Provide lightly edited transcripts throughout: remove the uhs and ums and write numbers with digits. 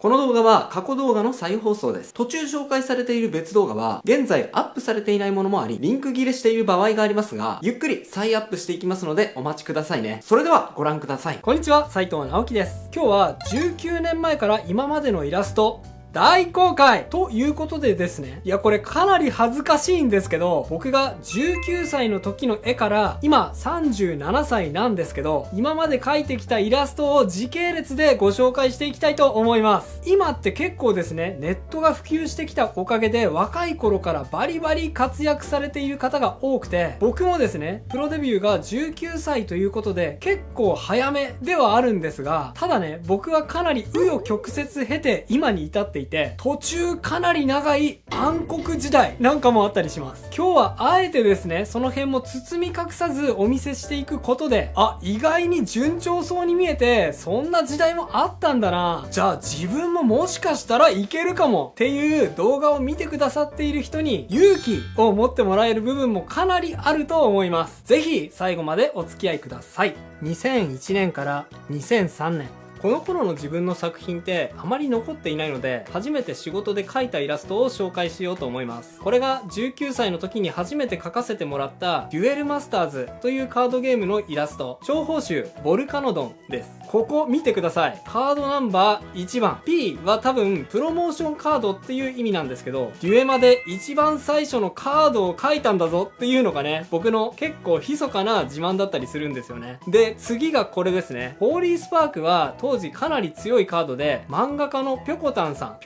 この動画は過去動画の再放送です。途中紹介されている別動画は現在アップされていないものもあり、リンク切れしている場合がありますが、ゆっくり再アップしていきますのでお待ちくださいね。それではご覧ください。こんにちは、斉藤直樹です。今日は19年前から今までのイラスト大公開ということでですね。いや、これかなり恥ずかしいんですけど、僕が19歳の時の絵から今37歳なんですけど、今まで描いてきたイラストを時系列でご紹介していきたいと思います。今って結構ですね、ネットが普及してきたおかげで若い頃からバリバリ活躍されている方が多くて、僕もですね、プロデビューが19歳ということで結構早めではあるんですが、ただね、僕はかなり紆余曲折経て今に至っていて、途中かなり長い暗黒時代なんかもあったりします。今日はあえてですね、その辺も包み隠さずお見せしていくことで、意外に順調そうに見えて、そんな時代もあったんだな、じゃあ自分ももしかしたらいけるかもっていう動画を見てくださっている人に勇気を持ってもらえる部分もかなりあると思います。ぜひ最後までお付き合いください。2001年から2003年、この頃の自分の作品ってあまり残っていないので、初めて仕事で描いたイラストを紹介しようと思います。これが19歳の時に初めて描かせてもらったデュエルマスターズというカードゲームのイラスト、超報酬ボルカノドンです。ここ見てください。カードナンバー1番 P は多分プロモーションカードっていう意味なんですけど、デュエマで一番最初のカードを描いたんだぞっていうのがね、僕の結構密かな自慢だったりするんですよね。で、次がこれですね。ホーリースパークは当時かなり強いカードで、漫画家のぴょこたんさ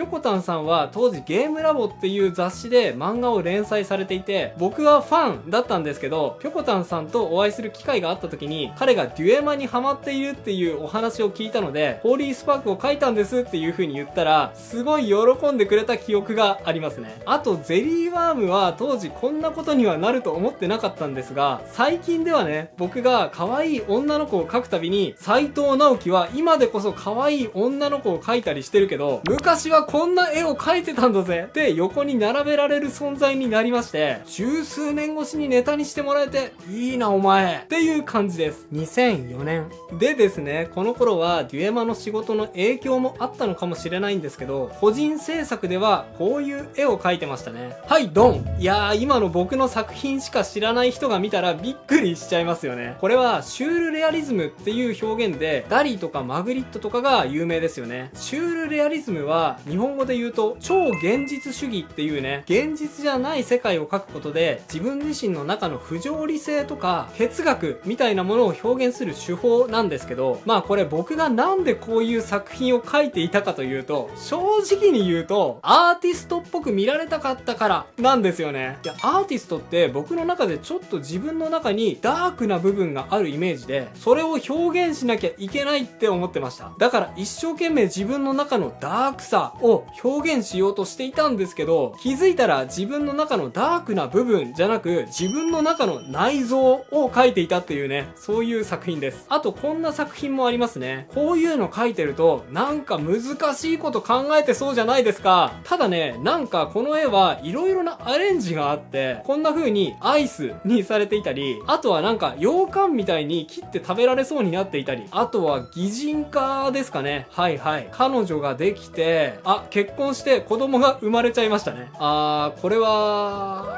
んは当時ゲームラボっていう雑誌で漫画を連載されていて、僕はファンだったんですけど、ぴょこたんさんとお会いする機会があった時に、彼がデュエマにハマっているっていうお話を聞いたので、ホーリースパークを描いたんですっていう風に言ったら、すごい喜んでくれた記憶がありますね。あとゼリーワームは当時こんなことにはなると思ってなかったんですが、最近ではね、僕が可愛い女の子を描くたびに、斉藤直樹は今でこそ可愛い女の子を描いたりしてるけど、昔はこんな絵を描いてたんだぜって横に並べられる存在になりまして、十数年越しにネタにしてもらえていいなお前っていう感じです。2004年でですね、この頃はデュエマの仕事の影響もあったのかもしれないんですけど、個人制作ではこういう絵を描いてましたね。はい、ドン。いやー、今の僕の作品しか知らない人が見たらびっくりしちゃいますよね。これはシュールレアリズムっていう表現で、ダリとかマグリットとかが有名ですよね。シュールレアリズムは日本語で言うと超現実主義っていうね、現実じゃない世界を描くことで自分自身の中の不条理性とか哲学みたいなものを表現する手法なんですけど、まあこれ僕がなんでこういう作品を描いていたかというと、正直に言うとアーティストっぽく見られたかったからなんですよね。いや、アーティストって僕の中でちょっと自分の中にダークな部分があるイメージで、それを表現しなきゃいけないって思ってました。だから一生懸命自分の中のダークさを表現しようとしていたんですけど、気づいたら自分の中のダークな部分じゃなく、自分の中の内臓を描いていたっていうね、そういう作品です。あとこんな作品もありますね。こういうの描いてるとなんか難しいこと考えてそうじゃないですか。ただね、なんかこの絵はいろいろなアレンジがあって、こんな風にアイスにされていたり、あとはなんか羊羹みたいに切って食べられそうになっていたり、あとは擬人化ですかね。はいはい。彼女ができて、結婚して子供が生まれちゃいましたね。これは、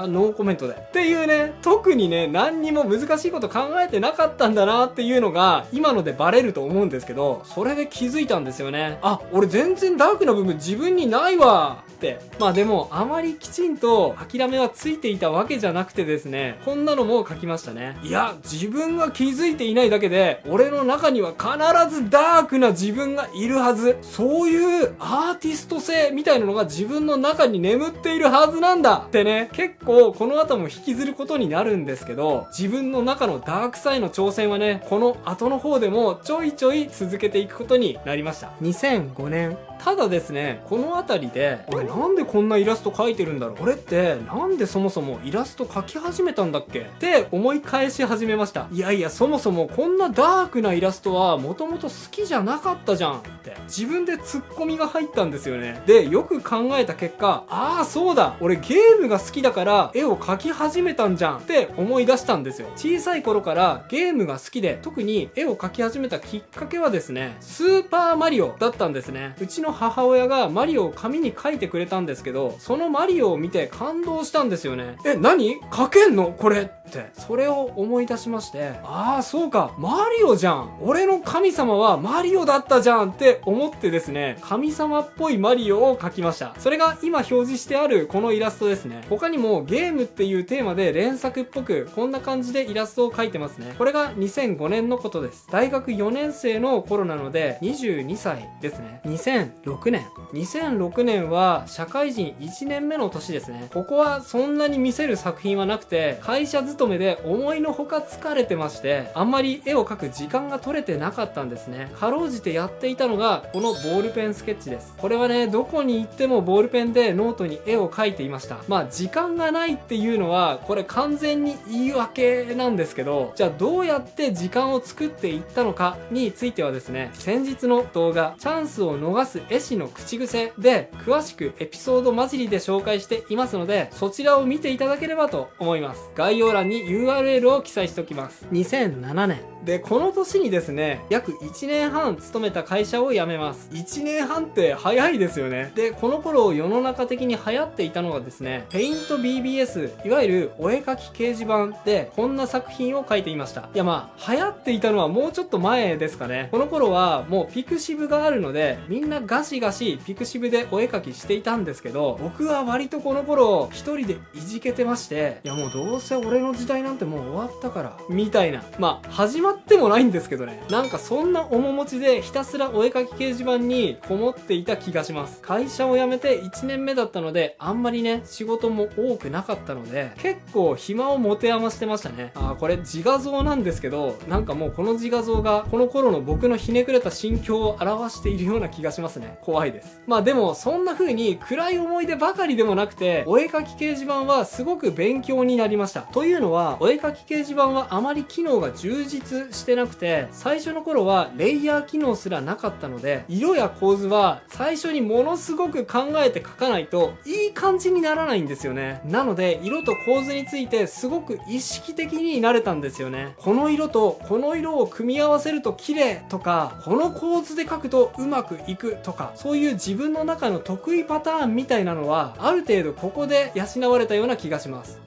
ノーコメントで。っていうね、特にね、何にも難しいこと考えてなかったんだなっていうのが、今のでバレると思うんですけど、それで気づいたんですよね。俺全然ダークな部分自分にないわって。まあでも、あまりきちんと諦めはついていたわけじゃなくてですね、こんなのも書きましたね。いや、自分が気づいていないだけで、俺の中には必ずダークな自分がいるはず。そういうアーティスト性みたいなのが自分の中に眠っているはずなんだってね、結構この後も引きずることになるんですけど、自分の中のダークサイの挑戦はね、この後の方でもちょいちょい続けていくことになりました。2005年ただですね、この辺りで、俺なんでこんなイラスト描いてるんだろう、俺ってなんでそもそもイラスト描き始めたんだっけって思い返し始めました。いやいや、そもそもこんなダークなイラストはもともと好きじゃなかったじゃんって自分でツッコミが入ったんですよね。で、よく考えた結果、ああそうだ、俺ゲームが好きだから絵を描き始めたんじゃんって思い出したんですよ。小さい頃からゲームが好きで、特に絵を描き始めたきっかけはですね、スーパーマリオだったんですね。うちの母親がマリオを紙に描いてくれたんですけど、そのマリオを見て感動したんですよね。何描けんのこれって。それを思い出しまして、ああそうか、マリオじゃん、俺の神様はマリオだったじゃんって思ってですね、神様っぽいマリオを描きました。それが今表示してあるこのイラストですね。他にもゲームっていうテーマで連作っぽくこんな感じでイラストを描いてますね。これが2005年のことです。大学4年生の頃なので22歳ですね。2006年は社会人1年目の年ですね。ここはそんなに見せる作品はなくて、会社勤めで思いのほか疲れてまして、あんまり絵を描く時間が取れてなかったんですね。かろうじてやっていたのがこのボールペンスケッチです。これはね、どこに行ってもボールペンでノートに絵を描いていました。まあ時間がないっていうのはこれ完全に言い訳なんですけど、じゃあどうやって時間を作っていったのかについてはですね、先日の動画チャンスを逃す絵師の口癖で詳しくエピソード混じりで紹介していますので、そちらを見ていただければと思います。概要欄に URL を記載しておきます。2007年で、この年にですね、約1年半勤めた会社を辞めます。1年半って早いですよね。で、この頃世の中的に流行っていたのがですね、ペイント BBS、いわゆるお絵描き掲示板でこんな作品を描いていました。いや、まあ流行っていたのはもうちょっと前ですかね。この頃はもうピクシブがあるので、みんなガシガシピクシブでお絵描きしていたんですけど、僕は割とこの頃一人でいじけてまして、いやもうどうせ俺の時代なんてもう終わったからみたいな、まあ始まってもないんですけどね、なんかそんな面持ちでひたすらお絵描き掲示板にこもっていた気がします。会社を辞めて1年目だったので、あんまりね仕事も多くなかったので、結構暇を持て余してましたね。これ自画像なんですけど、なんかもうこの自画像がこの頃の僕のひねくれた心境を表しているような気がしますね。怖いです。まあでもそんな風に暗い思い出ばかりでもなくて、お絵描き掲示板はすごく勉強になりました。というのは、お絵描き掲示板はあまり機能が充実してなくて、最初の頃はレイヤー機能すらなかったので、色や構図は最初にものすごく考えて描かないといい感じにならないんですよね。なので色と構図についてすごく意識的になれたんですよね。この色とこの色を組み合わせると綺麗とか、この構図で描くとうまくいくとか、そういう自分の中の得意パターンみたいなのはある程度ここで養われたような気がします。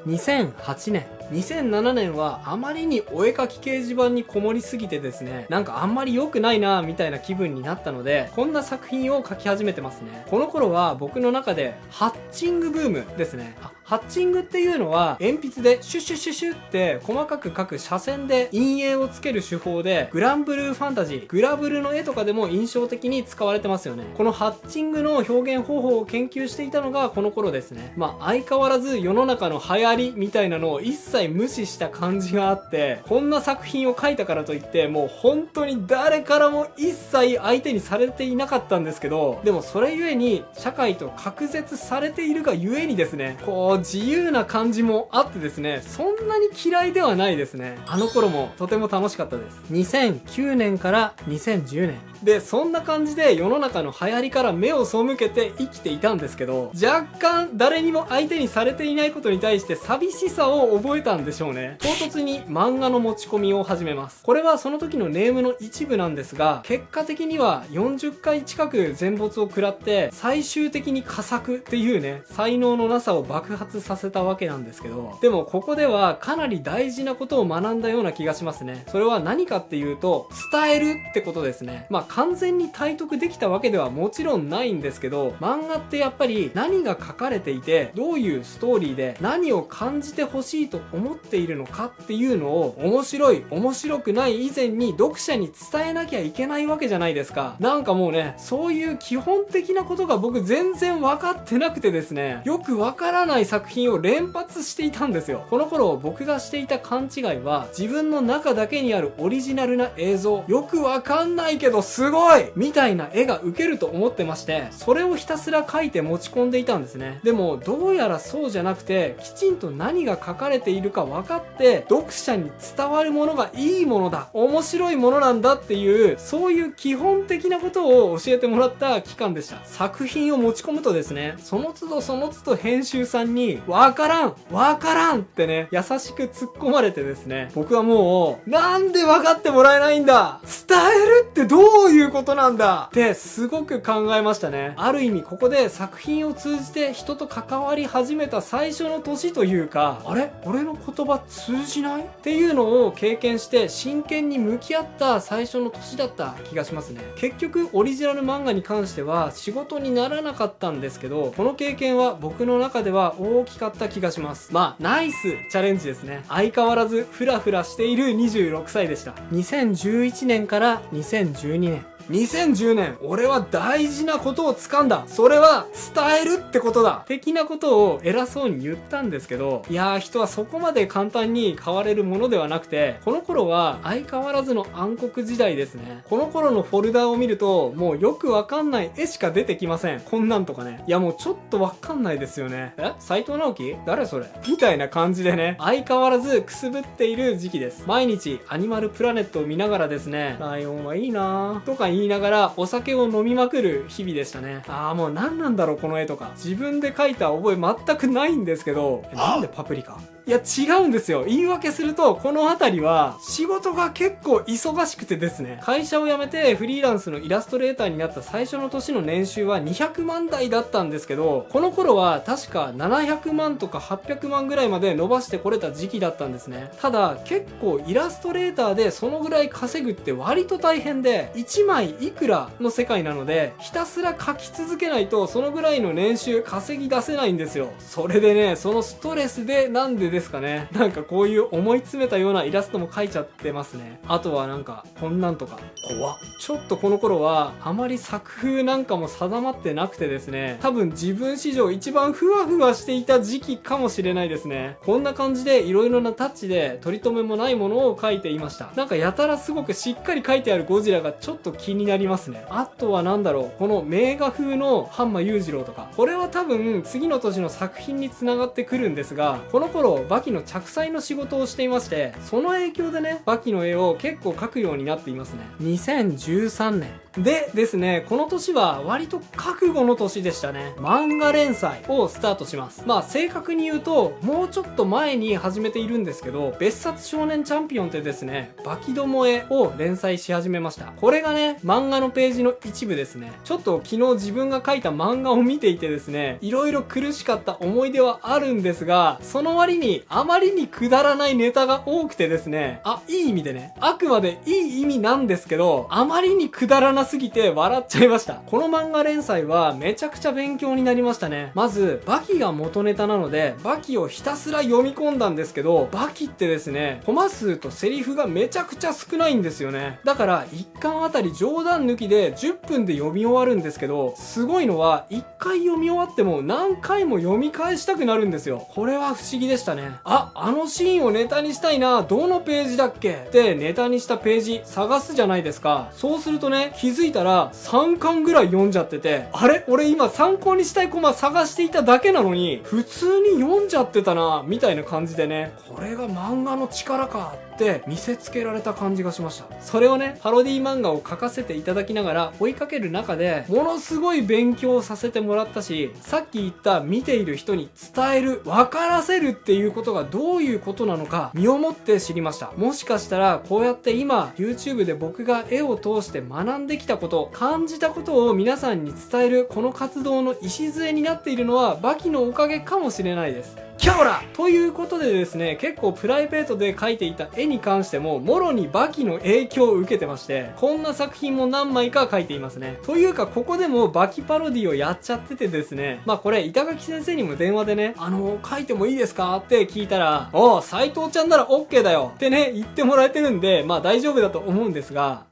2008年2007年はあまりにお絵描き掲示板にこもりすぎてですね、なんかあんまり良くないなみたいな気分になったので、こんな作品を描き始めてますね。この頃は僕の中でハッチングブームですね。ハッチングっていうのは鉛筆でシュッシュッシュッシュって細かく描く斜線で陰影をつける手法で、グランブルーファンタジー、グラブルの絵とかでも印象的に使われてますよね。このハッチングの表現方法を研究していたのがこの頃ですね。まあ相変わらず世の中の流行りみたいなのを一切無視した感じがあって、こんな作品を描いたからといってもう本当に誰からも一切相手にされていなかったんですけど、でもそれゆえに社会と隔絶されているがゆえにですね、こう自由な感じもあってですね、そんなに嫌いではないですね。あの頃もとても楽しかったです。2009年から2010年で、そんな感じで世の中の流行りから目を背けて生きていたんですけど、若干誰にも相手にされていないことに対して寂しさを覚えたんでしょうね。唐突に漫画の持ち込みを始めます。これはその時のネームの一部なんですが、結果的には40回近く全没を食らって最終的に佳作っていうね、才能のなさを爆発させたわけなんですけど、でもここではかなり大事なことを学んだような気がしますね。それは何かっていうと、伝えるってことですね。まあ完全に体得できたわけではもちろんないんですけど、漫画ってやっぱり何が書かれていて、どういうストーリーで何を感じてほしいと思っているのかっていうのを、面白い面白くない以前に読者に伝えなきゃいけないわけじゃないですか。なんかもうね、そういう基本的なことが僕全然分かってなくてですね、よく分からない作品を連発していたんですよ。この頃僕がしていた勘違いは、自分の中だけにあるオリジナルな映像、よく分かんないけどすごいみたいな絵が受けると思ってまして、それをひたすら描いて持ち込んでいたんですね。でもどうやらそうじゃなくて、きちんと何が書かれているか分かって読者に伝わるものがいいものだ、面白いものなんだっていう、そういう基本的なことを教えてもらった期間でした。作品を持ち込むとですね、その都度その都度編集さんにわからんってね、優しく突っ込まれてですね、僕はもうなんで分かってもらえないんだ、伝えるってどういうことなんだってすごく考えましたね。ある意味ここで作品を通じて人と関わり始めた最初の年というか、あれ俺の言葉通じないっていうのを経験して真剣に向き合った最初の年だった気がしますね。結局オリジナル漫画に関しては仕事にならなかったんですけど、この経験は僕の中では大きかった気がします。まあナイスチャレンジですね。相変わらずフラフラしている26歳でした。2011年から2012年、2010年、俺は大事なことを掴んだ。それは伝えるってことだ。的なことを偉そうに言ったんですけど、いやー、人はそこまで簡単に変われるものではなくて、この頃は相変わらずの暗黒時代ですね。この頃のフォルダを見ると、もうよくわかんない絵しか出てきません。こんなんとかね。いやもうちょっとわかんないですよね。斎藤直樹？誰それ？みたいな感じでね、相変わらずくすぶっている時期です。毎日アニマルプラネットを見ながらですね、ライオンはいいなーとか言いながらお酒を飲みまくる日々でしたね。もう何なんだろうこの絵とか。自分で描いた覚え全くないんですけど、なんでパプリカ？いや違うんですよ。言い訳すると、この辺りは仕事が結構忙しくてですね、会社を辞めてフリーランスのイラストレーターになった最初の年の年収は200万台だったんですけど、この頃は確か700万とか800万ぐらいまで伸ばしてこれた時期だったんですね。ただ結構イラストレーターでそのぐらい稼ぐって割と大変で、1枚いくらの世界なので、ひたすら描き続けないとそのぐらいの年収稼ぎ出せないんですよ。それでね、そのストレスでなんでですかね、なんかこういう思い詰めたようなイラストも描いちゃってますね。あとはなんかこんなんとか怖っ。ちょっとこの頃はあまり作風なんかも定まってなくてですね、多分自分史上一番ふわふわしていた時期かもしれないですね。こんな感じでいろいろなタッチで取り留めもないものを描いていました。なんかやたらすごくしっかり描いてあるゴジラがちょっと気になりますね。あとはなんだろう、この名画風の半間裕次郎とか、これは多分次の年の作品に繋がってくるんですが、この頃バキの着彩の仕事をしていまして、その影響でね、バキの絵を結構描くようになっていますね。2013年でですね、この年は割と覚悟の年でしたね。漫画連載をスタートします。まあ正確に言うともうちょっと前に始めているんですけど、別冊少年チャンピオンってですね、バキども絵を連載し始めました。これがね、漫画のページの一部ですね。ちょっと昨日自分が描いた漫画を見ていてですね、いろいろ苦しかった思い出はあるんですが、その割にあまりにくだらないネタが多くてですね、いい意味でね、あくまでいい意味なんですけど、あまりにくだらなすぎて笑っちゃいました。この漫画連載はめちゃくちゃ勉強になりましたね。まずバキが元ネタなので、バキをひたすら読み込んだんですけど、バキってですね、コマ数とセリフがめちゃくちゃ少ないんですよね。だから1巻あたり冗談抜きで10分で読み終わるんですけど、すごいのは1回読み終わっても何回も読み返したくなるんですよ。これは不思議でしたね。あのシーンをネタにしたいな、どのページだっけってネタにしたページ探すじゃないですか。そうするとね、気づいたら3巻ぐらい読んじゃってて、あれ俺今参考にしたいコマ探していただけなのに普通に読んじゃってたな、みたいな感じでね、これが漫画の力かって見せつけられた感じがしました。それをね、パロディ漫画を描かせていただきながら追いかける中で、ものすごい勉強させてもらったし、さっき言った見ている人に伝える、分からせるっていうことがどういうことなのか身をもって知りました。もしかしたらこうやって今 YouTube で僕が絵を通して学んできたこと、感じたことを皆さんに伝えるこの活動の礎になっているのはバキのおかげかもしれないです。キャオラということでですね、結構プライベートで描いていた絵に関してももろにバキの影響を受けてまして、こんな作品も何枚か描いていますね。というかここでもバキパロディをやっちゃっててですね、まあこれ板垣先生にも電話でね、描いてもいいですかって聞いたら、斉藤ちゃんなら OK だよってね言ってもらえてるんで、まあ大丈夫だと思うんですが、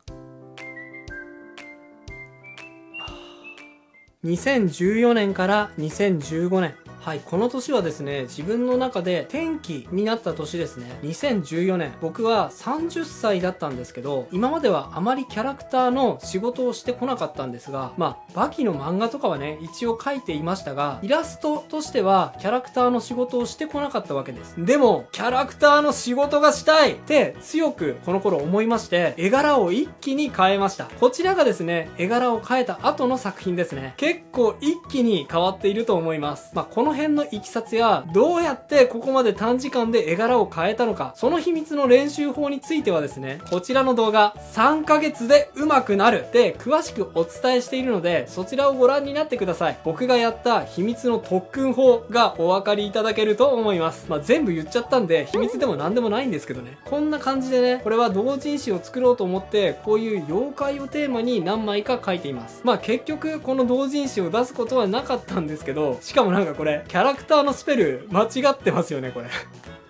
2014年から2015年、はい、この年はですね、自分の中で転機になった年ですね。2014年、僕は30歳だったんですけど、今まではあまりキャラクターの仕事をしてこなかったんですが、バキの漫画とかはね、一応描いていましたが、イラストとしてはキャラクターの仕事をしてこなかったわけです。でも、キャラクターの仕事がしたいって強くこの頃思いまして、絵柄を一気に変えました。こちらがですね、絵柄を変えた後の作品ですね。結構一気に変わっていると思います。この辺のいきさつや、どうやってここまで短時間で絵柄を変えたのか、その秘密の練習法についてはですね、こちらの動画、3ヶ月で上手くなるで詳しくお伝えしているので、そちらをご覧になってください。僕がやった秘密の特訓法がお分かりいただけると思います。全部言っちゃったんで、秘密でも何でもないんですけどね。こんな感じでね、これは同人誌を作ろうと思って、こういう妖怪をテーマに何枚か描いています。結局、この同人誌を出すことはなかったんですけど、しかもなんかこれ、キャラクターのスペル間違ってますよね、これ。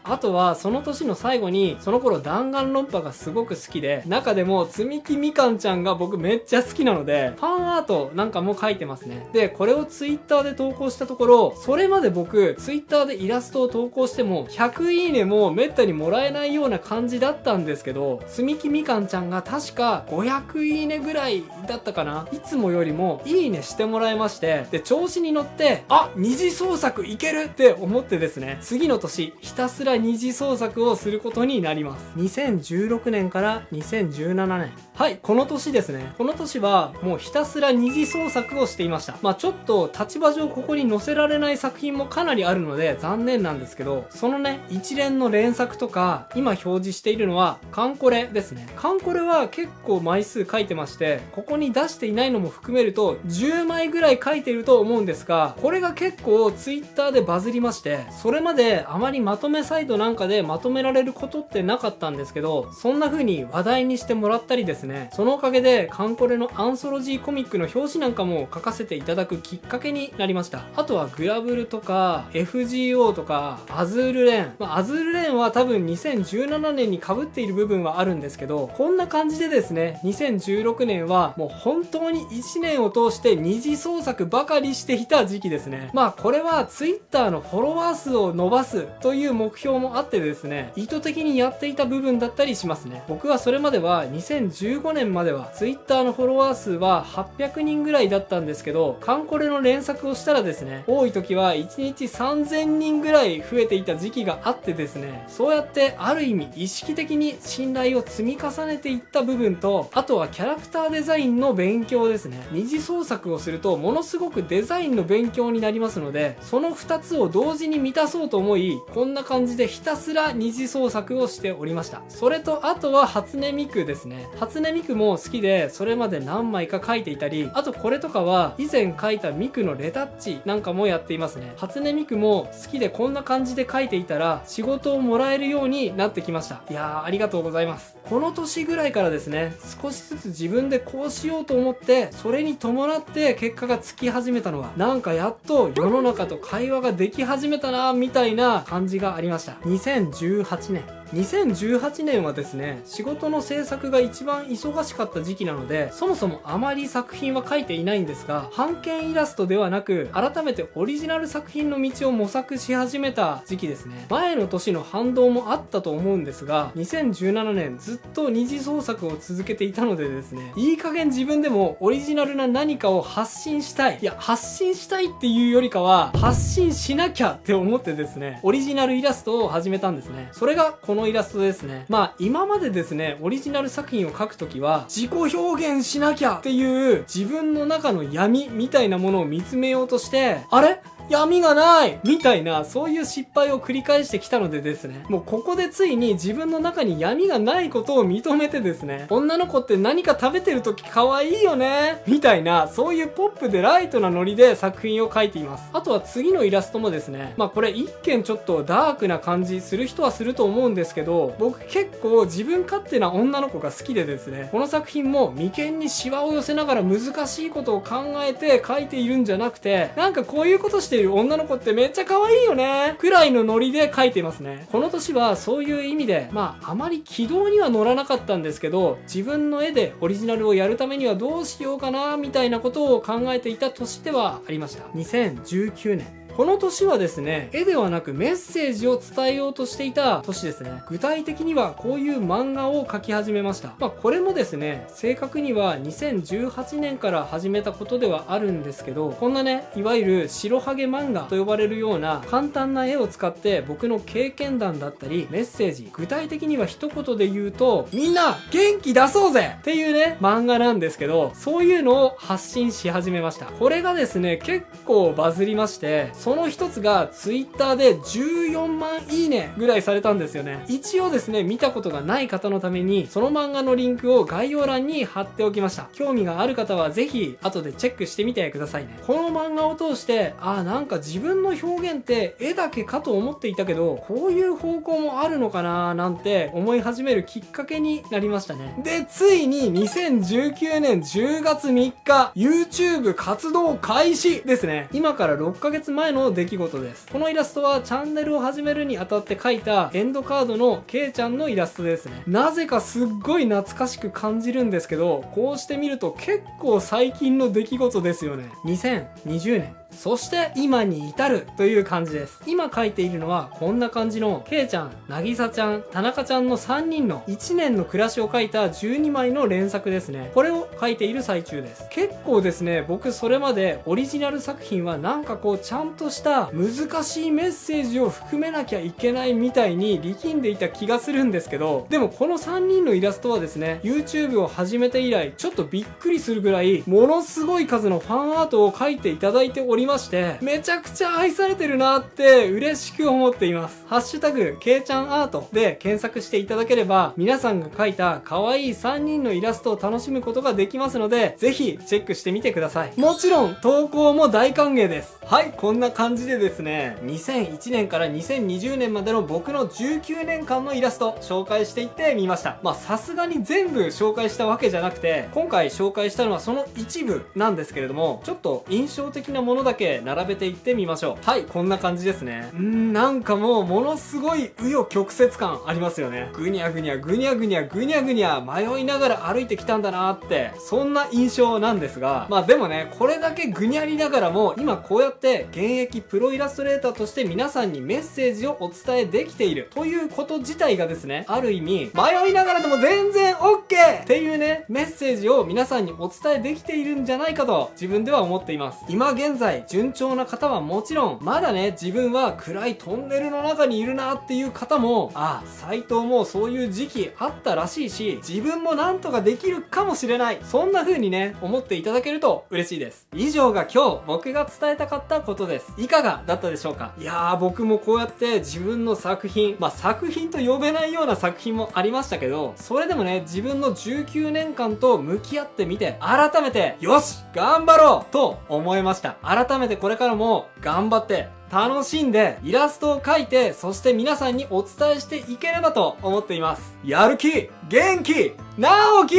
あとは、その年の最後に、その頃弾丸論破がすごく好きで、中でも、積み木みかんちゃんが僕めっちゃ好きなので、ファンアートなんかも描いてますね。で、これをツイッターで投稿したところ、それまで僕、ツイッターでイラストを投稿しても、100いいねもめったにもらえないような感じだったんですけど、積み木みかんちゃんが確か500いいねぐらいだったかな。いつもよりもいいねしてもらえまして、で、調子に乗って、二次創作いけるって思ってですね、次の年、ひたすら二次創作をすることになります。2016年から2017年。はい、この年ですね。この年はもうひたすら二次創作をしていました。ちょっと立場上ここに載せられない作品もかなりあるので残念なんですけど、そのね、一連の連作とか、今表示しているのはカンコレですね。カンコレは結構枚数書いてまして、ここに出していないのも含めると10枚ぐらい書いていると思うんですが、これが結構ツイッターでバズりまして、それまであまりまとめサイトなんかでまとめられることってなかったんですけど、そんな風に話題にしてもらったりですね、そのおかげでカンコレのアンソロジーコミックの表紙なんかも書かせていただくきっかけになりました。あとはグラブルとか FGO とかアズールレーン、アズールレーンは多分2017年に被っている部分はあるんですけど、こんな感じでですね、2016年はもう本当に1年を通して二次創作ばかりしていた時期ですね。これは Twitter のフォロワー数を伸ばすという目標もあってですね、意図的にやっていた部分だったりしますね。僕はそれまでは2015年までは Twitter のフォロワー数は800人ぐらいだったんですけど、カンコレの連作をしたらですね、多い時は1日3000人ぐらい増えていた時期があってですね、そうやってある意味意識的に信頼を積み重ねていった部分と、あとはキャラクターデザインの勉強ですね。二次創作をするとものすごくデザインの勉強になりますので、その2つを同時に満たそうと思い、こんな感じでひたすら二次創作をしておりました。それとあとは初音ミクですね。初音ミクも好きで、それまで何枚か描いていたり、あとこれとかは以前描いたミクのレタッチなんかもやっていますね。初音ミクも好きでこんな感じで描いていたら仕事をもらえるようになってきました。いやー、ありがとうございます。この年ぐらいからですね、少しずつ自分でこうしようと思って、それに伴って結果がつき始めたのは、なんかやっと世の中と会話ができ始めたなみたいな感じがありました。2018年はですね、仕事の制作が一番忙しかった時期なので、そもそもあまり作品は描いていないんですが、版権イラストではなく、改めてオリジナル作品の道を模索し始めた時期ですね。前の年の反動もあったと思うんですが、2017年ずっと二次創作を続けていたのでですね、いい加減自分でもオリジナルな何かを発信したい。いや、発信したいっていうよりかは、発信しなきゃって思ってですね、オリジナルイラストを始めたんですね。それがこのイラストですね。今までですね、オリジナル作品を描くときは、自己表現しなきゃっていう自分の中の闇みたいなものを見つめようとして、あれ？闇がないみたいな、そういう失敗を繰り返してきたのでですね、もうここでついに自分の中に闇がないことを認めてですね、女の子って何か食べてるとき可愛いよねみたいな、そういうポップでライトなノリで作品を描いています。あとは次のイラストもですね、これ一見ちょっとダークな感じする人はすると思うんですけど、僕結構自分勝手な女の子が好きでですね、この作品も眉間にシワを寄せながら難しいことを考えて描いているんじゃなくて、なんかこういうことしている女の子ってめっちゃ可愛いよねくらいのノリで描いていますね。この年はそういう意味で、あまり軌道には乗らなかったんですけど、自分の絵でオリジナルをやるためにはどうしようかなみたいなことを考えていた年ではありました。2019年この年はですね、絵ではなくメッセージを伝えようとしていた年ですね。具体的にはこういう漫画を描き始めました。これもですね、正確には2018年から始めたことではあるんですけど、こんなね、いわゆる白ハゲ漫画と呼ばれるような簡単な絵を使って僕の経験談だったりメッセージ、具体的には一言で言うと、みんな元気出そうぜっていうね、漫画なんですけど、そういうのを発信し始めました。これがですね、結構バズりまして、その一つが Twitter で14万いいねぐらいされたんですよね。一応ですね、見たことがない方のために、その漫画のリンクを概要欄に貼っておきました。興味がある方はぜひ後でチェックしてみてくださいね。この漫画を通して、なんか自分の表現って絵だけかと思っていたけど、こういう方向もあるのかななんて思い始めるきっかけになりましたね。で、ついに2019年10月3日、YouTube 活動開始ですね。今から6ヶ月前の出来事です。このイラストはチャンネルを始めるにあたって描いたエンドカードのケイちゃんのイラストですね。なぜかすっごい懐かしく感じるんですけど、こうして見ると結構最近の出来事ですよね。2020年。そして今に至るという感じです。今描いているのはこんな感じのケイちゃん、なぎさちゃん、田中ちゃんの3人の1年の暮らしを描いた12枚の連作ですね。これを描いている最中です。結構ですね、僕それまでオリジナル作品はなんかこうちゃんとした難しいメッセージを含めなきゃいけないみたいに力んでいた気がするんですけど、でもこの3人のイラストはですね、YouTube を始めて以来ちょっとびっくりするぐらいものすごい数のファンアートを描いていただいておりまして、めちゃくちゃ愛されてるなって嬉しく思っています。ハッシュタグケイちゃんアートで検索していただければ、皆さんが描いた可愛い3人のイラストを楽しむことができますので、ぜひチェックしてみてください。もちろん投稿も大歓迎です。はい、こんな感じでですね、2001年から2020年までの僕の19年間のイラスト紹介していってみました。さすがに全部紹介したわけじゃなくて、今回紹介したのはその一部なんですけれども、ちょっと印象的なものだけ並べていってみましょう。はい、こんな感じですね。なんかもうものすごい紆余曲折感ありますよね。ぐにゃぐにゃぐにゃぐにゃぐにゃぐにゃ迷いながら歩いてきたんだなーって、そんな印象なんですが、でもね、これだけぐにゃりながらも今こうやって現役プロイラストレーターとして皆さんにメッセージをお伝えできているということ自体がですね、ある意味迷いながらでも全然 OK っていうね、メッセージを皆さんにお伝えできているんじゃないかと自分では思っています。今現在順調な方はもちろん、まだね、自分は暗いトンネルの中にいるなっていう方も、斉藤もそういう時期あったらしいし、自分もなんとかできるかもしれない。そんな風にね、思っていただけると嬉しいです。以上が今日僕が伝えたかったことです。いかがだったでしょうか？いやー、僕もこうやって自分の作品、作品と呼べないような作品もありましたけど、それでもね、自分の19年間と向き合ってみて、改めて、よし頑張ろうと思いました。改めてこれからも頑張って楽しんでイラストを描いて、そして皆さんにお伝えしていければと思っています。やる気、元気、直樹。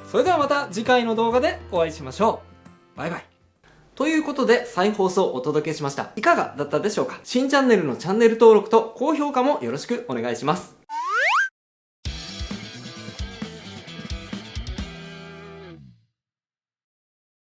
それではまた次回の動画でお会いしましょう。バイバイ。ということで再放送をお届けしました。いかがだったでしょうか？新チャンネルのチャンネル登録と高評価もよろしくお願いします。